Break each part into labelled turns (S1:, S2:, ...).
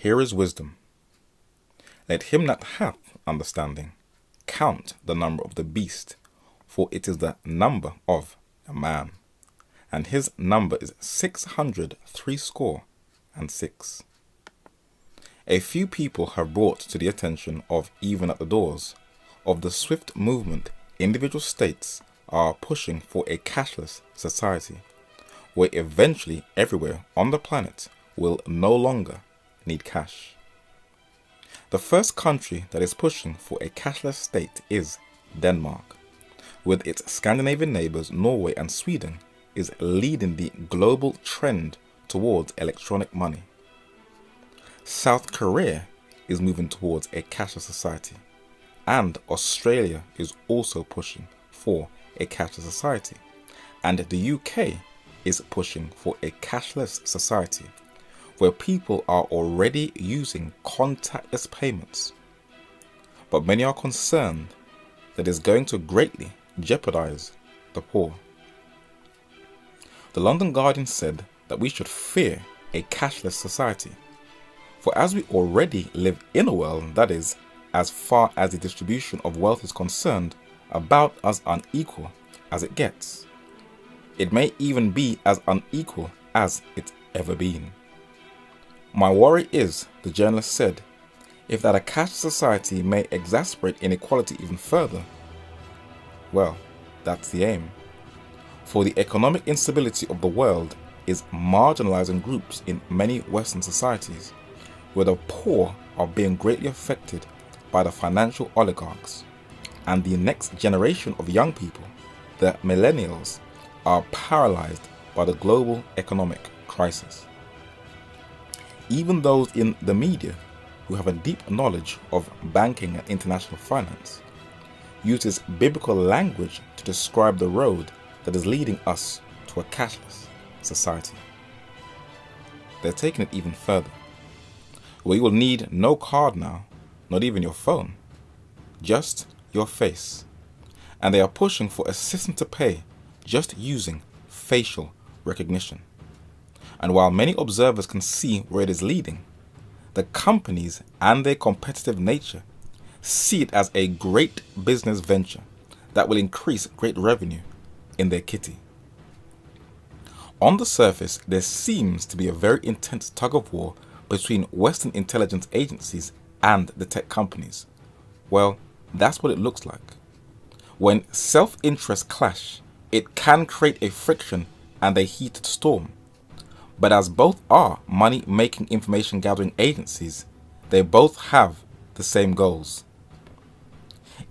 S1: Here is wisdom. Let him that hath understanding count the number of the beast, for it is the number of a man, and his number is 666. A few people have brought to the attention of even at the doors of the swift movement individual states are pushing for a cashless society, where eventually everywhere on the planet will no longer need cash. The first country that is pushing for a cashless state is Denmark, with its Scandinavian neighbours Norway and Sweden is leading the global trend towards electronic money. South Korea is moving towards a cashless society, and Australia is also pushing for a cashless society, and the UK is pushing for a cashless society where people are already using contactless payments. But many are concerned that it's going to greatly jeopardize the poor. The London Guardian said that we should fear a cashless society, for as we already live in a world that is, as far as the distribution of wealth is concerned, about as unequal as it gets. It may even be as unequal as it's ever been. My worry is, the journalist said, if that a cashless society may exacerbate inequality even further. Well, that's the aim. For the economic instability of the world is marginalizing groups in many Western societies, where the poor are being greatly affected by the financial oligarchs, and the next generation of young people, the millennials, are paralyzed by the global economic crisis. Even those in the media who have a deep knowledge of banking and international finance uses biblical language to describe the road that is leading us to a cashless society. They're taking it even further, where you will need no card now, not even your phone, just your face. And they are pushing for assistance to pay just using facial recognition. And while many observers can see where it is leading, the companies and their competitive nature see it as a great business venture that will increase great revenue in their kitty. On the surface, there seems to be a very intense tug of war between Western intelligence agencies and the tech companies. Well, that's what it looks like. When self-interests clash, it can create a friction and a heated storm. But as both are money-making information-gathering agencies, they both have the same goals.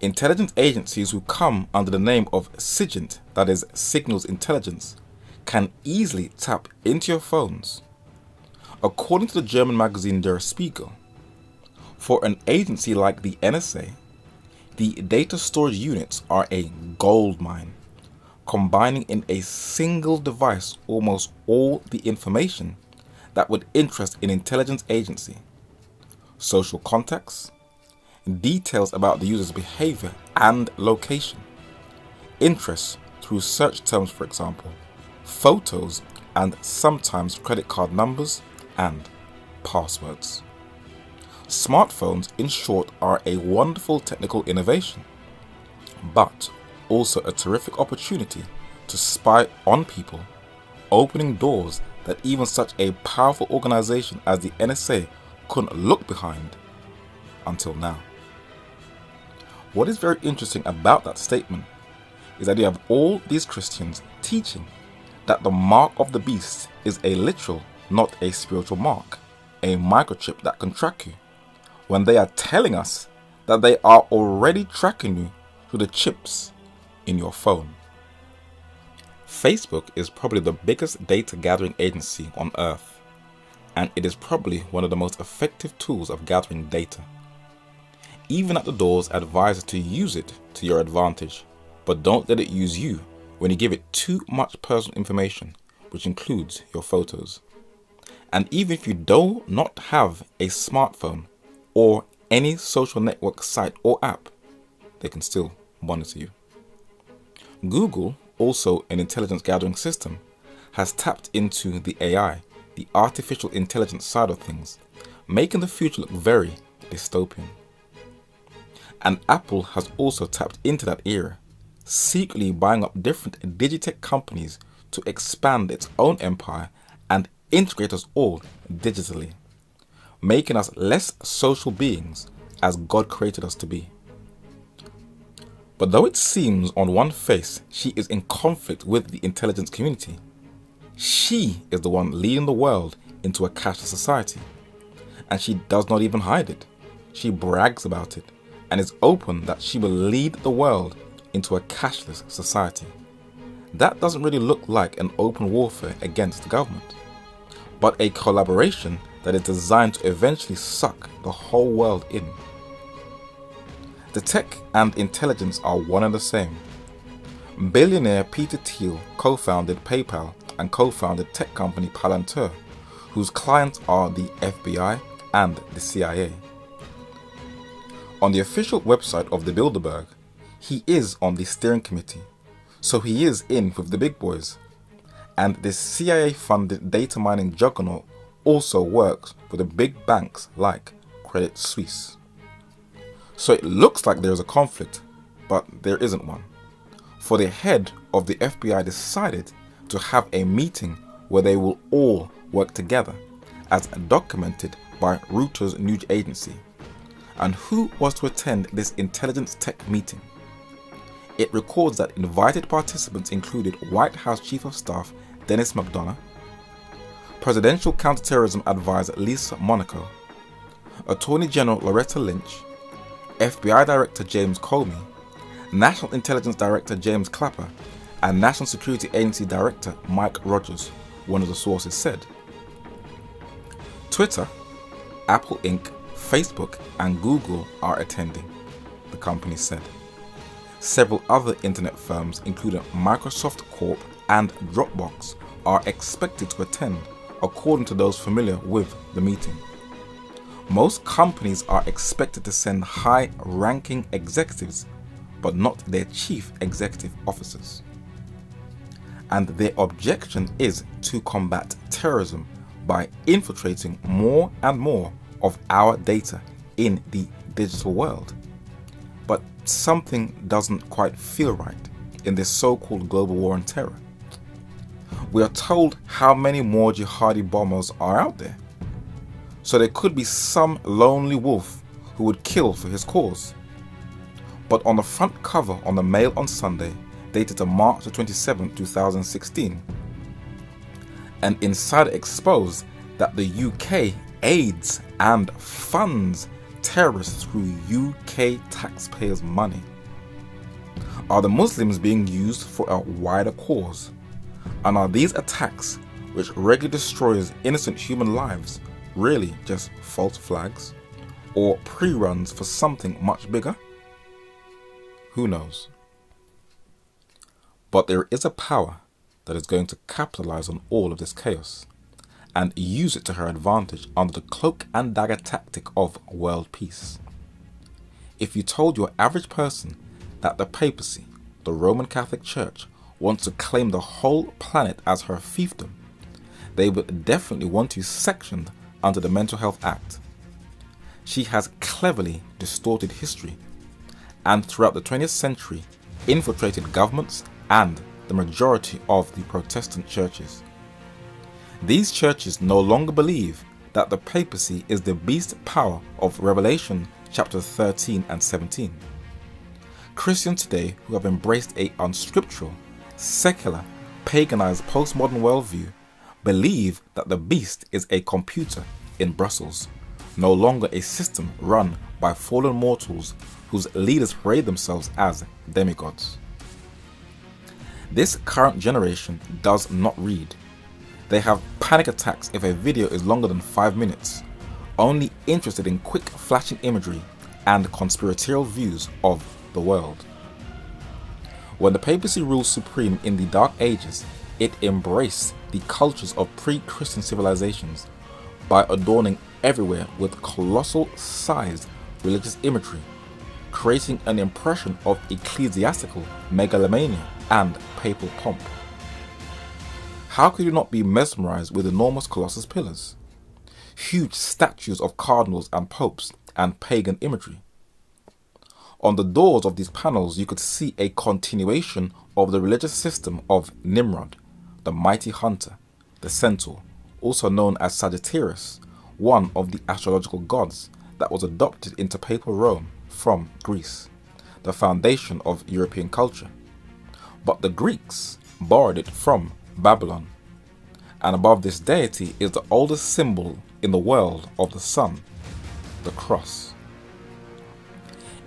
S1: Intelligence agencies who come under the name of SIGINT, that is Signals Intelligence, can easily tap into your phones. According to the German magazine Der Spiegel, for an agency like the NSA, the data storage units are a gold mine, combining in a single device almost all the information that would interest an intelligence agency: social contacts, details about the user's behavior and location, interests through search terms, for example, photos, and sometimes credit card numbers and passwords. Smartphones, in short, are a wonderful technical innovation, but also a terrific opportunity to spy on people, opening doors that even such a powerful organization as the NSA couldn't look behind until now. What is very interesting about that statement is that you have all these Christians teaching that the mark of the beast is a literal, not a spiritual mark, a microchip that can track you, when they are telling us that they are already tracking you through the chips in your phone. Facebook is probably the biggest data gathering agency on earth, and it is probably one of the most effective tools of gathering data. Even at the doors, advise to use it to your advantage, but don't let it use you when you give it too much personal information, which includes your photos. And even if you do not have a smartphone or any social network site or app, they can still monitor you. Google, also an intelligence gathering system, has tapped into the AI, the artificial intelligence side of things, making the future look very dystopian. And Apple has also tapped into that era, secretly buying up different digitech companies to expand its own empire and integrate us all digitally, making us less social beings as God created us to be. But though it seems on one face she is in conflict with the intelligence community, she is the one leading the world into a cashless society. And she does not even hide it. She brags about it and is open that she will lead the world into a cashless society. That doesn't really look like an open warfare against the government, but a collaboration that is designed to eventually suck the whole world in. The tech and intelligence are one and the same. Billionaire Peter Thiel co-founded PayPal and co-founded tech company Palantir, whose clients are the FBI and the CIA. On the official website of the Bilderberg, he is on the steering committee, so he is in with the big boys. And this CIA-funded data mining juggernaut also works with the big banks like Credit Suisse. So it looks like there is a conflict, but there isn't one. For the head of the FBI decided to have a meeting where they will all work together, as documented by Reuters news agency. And who was to attend this intelligence tech meeting? It records that invited participants included White House Chief of Staff Dennis McDonough, Presidential Counterterrorism Advisor Lisa Monaco, Attorney General Loretta Lynch, FBI Director James Comey, National Intelligence Director James Clapper, and National Security Agency Director Mike Rogers, one of the sources said. Twitter, Apple Inc., Facebook, and Google are attending, the company said. Several other internet firms, including Microsoft Corp and Dropbox, are expected to attend, according to those familiar with the meeting. Most companies are expected to send high-ranking executives, but not their chief executive officers. And their objection is to combat terrorism by infiltrating more and more of our data in the digital world. But something doesn't quite feel right in this so-called global war on terror. We are told how many more jihadi bombers are out there. So there could be some lonely wolf who would kill for his cause. But on the front cover on the Mail on Sunday, dated to March 27, 2016, an insider exposed that the UK aids and funds terrorists through UK taxpayers' money. Are the Muslims being used for a wider cause? And are these attacks, which regularly destroys innocent human lives, really just false flags? Or pre-runs for something much bigger? Who knows? But there is a power that is going to capitalize on all of this chaos and use it to her advantage under the cloak and dagger tactic of world peace. If you told your average person that the papacy, the Roman Catholic Church, wants to claim the whole planet as her fiefdom, they would definitely want you sectioned under the Mental Health Act. She has cleverly distorted history and throughout the 20th century infiltrated governments and the majority of the Protestant churches. These churches no longer believe that the papacy is the beast power of Revelation chapter 13 and 17. Christians today who have embraced a unscriptural, secular, paganized postmodern worldview believe that the beast is a computer in Brussels, no longer a system run by fallen mortals whose leaders parade themselves as demigods. This current generation does not read. They have panic attacks if a video is longer than 5 minutes, only interested in quick flashing imagery and conspiratorial views of the world. When the papacy ruled supreme in the Dark Ages, it embraced the cultures of pre-Christian civilizations by adorning everywhere with colossal-sized religious imagery, creating an impression of ecclesiastical megalomania and papal pomp. How could you not be mesmerized with enormous colossus pillars? huge statues of cardinals and popes, and pagan imagery. On the doors of these panels, you could see a continuation of the religious system of Nimrod, the mighty hunter, the centaur, also known as Sagittarius, one of the astrological gods that was adopted into papal Rome from Greece, the foundation of European culture. But the Greeks borrowed it from Babylon. And above this deity is the oldest symbol in the world of the sun, the cross.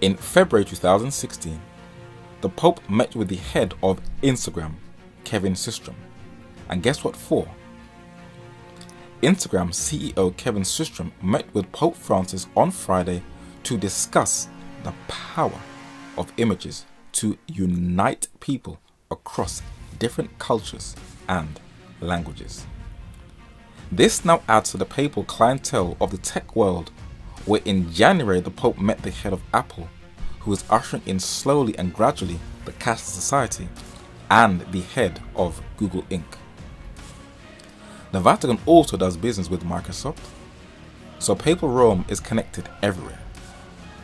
S1: In February 2016, the Pope met with the head of Instagram, Kevin Systrom. And guess what for? Instagram CEO Kevin Systrom met with Pope Francis on Friday to discuss the power of images to unite people across different cultures and languages. This now adds to the papal clientele of the tech world, where in January the Pope met the head of Apple, who is ushering in slowly and gradually the Cashless Society, and the head of Google Inc. The Vatican also does business with Microsoft, so papal Rome is connected everywhere.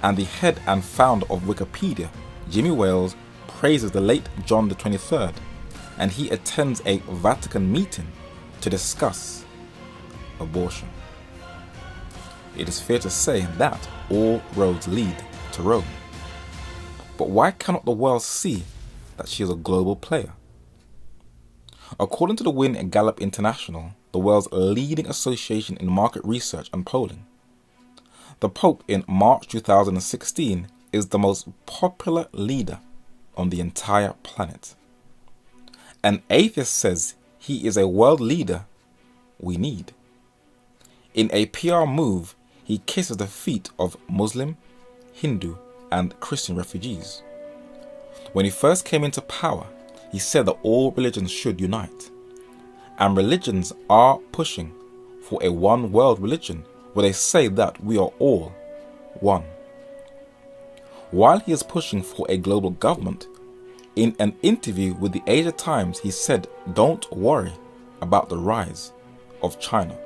S1: And the head and founder of Wikipedia, Jimmy Wales, praises the late John the 23rd, and he attends a Vatican meeting to discuss abortion. It is fair to say that all roads lead to Rome. But why cannot the world see that she is a global player? According to the Win and Gallup International, the world's leading association in market research and polling, the Pope in March 2016 is the most popular leader on the entire planet. An atheist says he is a world leader we need. In a PR move, he kisses the feet of Muslim, Hindu, and Christian refugees. When he first came into power, he said that all religions should unite. And religions are pushing for a one world religion where they say that we are all one. While he is pushing for a global government, in an interview with the Asia Times, he said, "Don't worry about the rise of China,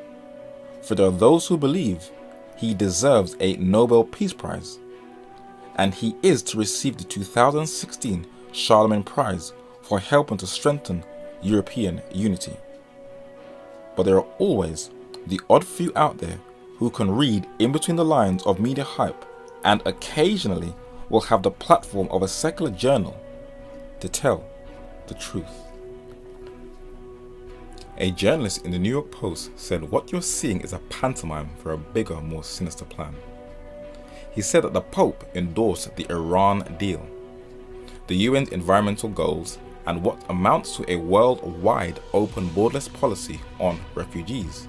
S1: for there are those who believe he deserves a Nobel Peace Prize, and he is to receive the 2016 Charlemagne Prize for helping to strengthen European unity." But there are always the odd few out there who can read in between the lines of media hype and occasionally will have the platform of a secular journal to tell the truth. A journalist in the New York Post said what you're seeing is a pantomime for a bigger, more sinister plan. He said that the Pope endorsed the Iran deal, the UN's environmental goals, and what amounts to a worldwide open borderless policy on refugees,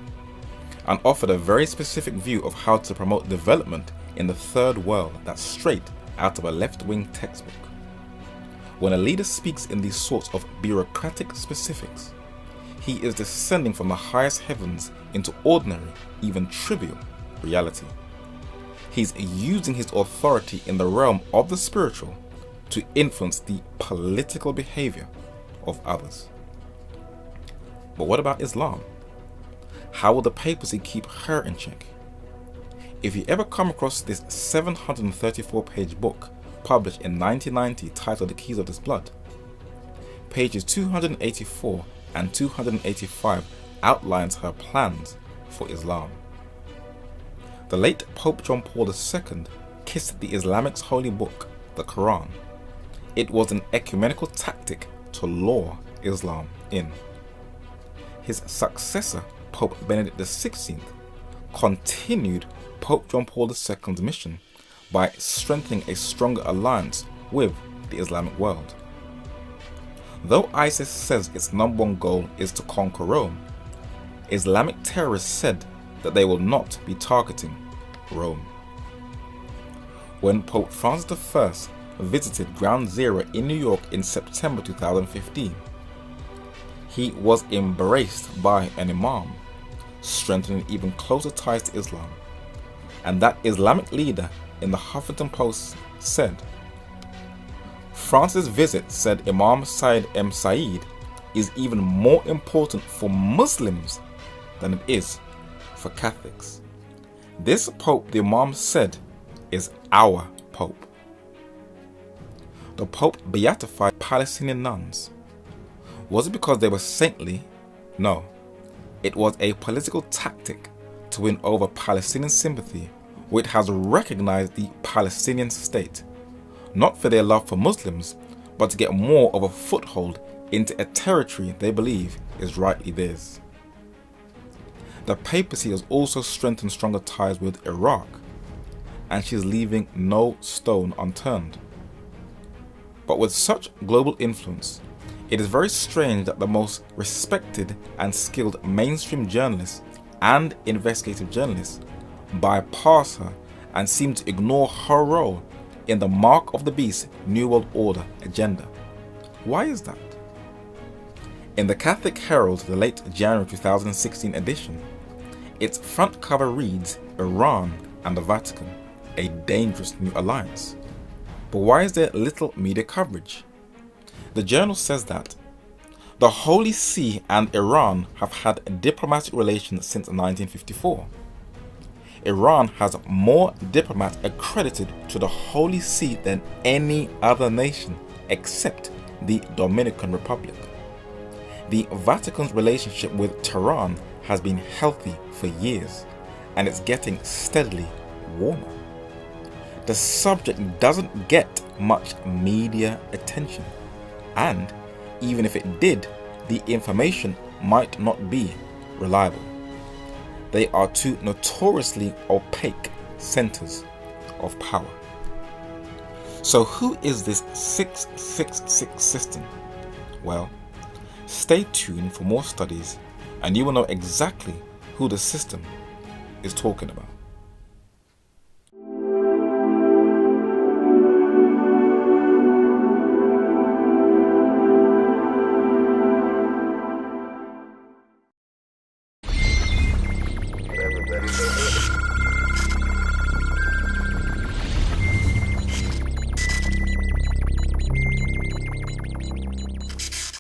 S1: and offered a very specific view of how to promote development in the third world that's straight out of a left-wing textbook. When a leader speaks in these sorts of bureaucratic specifics, he is descending from the highest heavens into ordinary, even trivial reality. He's using his authority in the realm of the spiritual to influence the political behavior of others. But what about Islam? How will the papacy keep her in check? If you ever come across this 734-page book published in 1990 titled The Keys of This Blood, pages 284 and 285 outlines her plans for Islam. The late Pope John Paul II kissed the Islamic's holy book, the Quran. It was an ecumenical tactic to lure Islam in. His successor, Pope Benedict XVI, continued Pope John Paul II's mission by strengthening a stronger alliance with the Islamic world. Though ISIS says its number one goal is to conquer Rome, Islamic terrorists said that they will not be targeting Rome. When Pope Francis I visited Ground Zero in New York in September 2015, he was embraced by an imam, strengthening even closer ties to Islam. And that Islamic leader in the Huffington Post said, "Francis' visit," said Imam Said M. Said, "is even more important for Muslims than it is for Catholics. This Pope the Imam said is our Pope. The Pope beatified Palestinian nuns. Was it because they were saintly? No. It was a political tactic to win over Palestinian sympathy, which has recognized the Palestinian state, not for their love for Muslims, but to get more of a foothold into a territory they believe is rightly theirs. The papacy has also strengthened stronger ties with Iraq, and she is leaving no stone unturned. But with such global influence, it is very strange that the most respected and skilled mainstream journalists and investigative journalists bypass her and seem to ignore her role in the Mark of the Beast New World Order agenda. Why is that? In the Catholic Herald, the late January 2016 edition, its front cover reads Iran and the Vatican, a dangerous new alliance. But why is there little media coverage? The journal says that the Holy See and Iran have had diplomatic relations since 1954. Iran has more diplomats accredited to the Holy See than any other nation except the Dominican Republic. The Vatican's relationship with Tehran has been healthy for years, and it's getting steadily warmer. The subject doesn't get much media attention, and even if it did, the information might not be reliable. They are two notoriously opaque centers of power. So who is this 666 system? Well, stay tuned for more studies and you will know exactly who the system is talking about.